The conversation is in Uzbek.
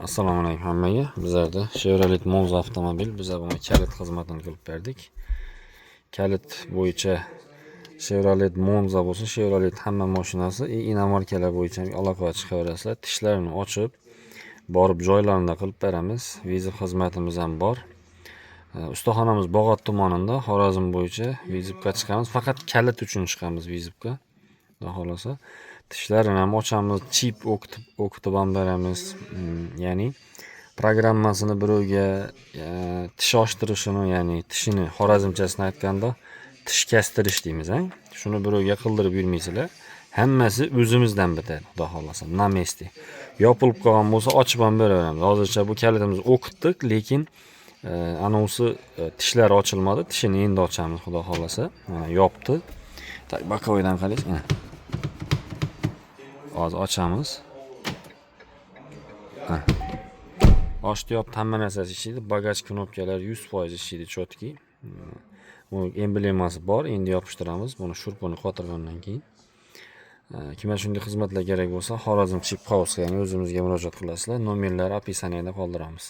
Assalomu alaykum hammaga. Bizlarda Chevrolet Monza avtomobil, biz bunga kalit xizmatini qilib berdik. Kalit bo'yicha Chevrolet Monza bo'lsa, Chevrolet hamma mashinasi inomarkalar bo'yicha aloqa chiqaverasizlar. Tishlarni ochib, borib joylarida qilib beramiz. Vizit xizmatimiz ham bor. Ustaxonamiz Bog'ot tumanida, Xorazm bo'yicha vizitga chiqamiz. Faqat kalit uchun chiqamiz vizitga. Xudo xolasa tishlarini ham ochamiz, chip o'qitib ham beramiz. Ya'ni programmasini birovga tish ochtirishini, ya'ni tishini xorazmchasini aytganda tish kastirish deymiz, shuni birovga qildirib yurmaysizlar. Hammasi o'zimizdan bitadi, xudo xolasa. Na mesdi. Yopilib qolgan bo'lsa ochib ham beraveramiz. Hozircha bu kalitimizni o'qitdik, lekin anonsi tishlar ochilmadi. Tishini endi ochamiz, xudo xolasa. Mana yopdi. Tak bokovidan qaraysiz. Hozir ochamiz. Ochdi, yopdi, hamma narsasi ishlaydi. Bagaj knopkalar 100% ishlaydi, chotki. Bu emblemasi bor. Endi yopishtiramiz. Buni shurpini qotirgandan keyin. Kimga shunday xizmatlar kerak bo'lsa, Xorazm Chip House, ya'ni o'zimizga murojaat qilasizlar. Nomerlar opisaniyada qoldiramiz.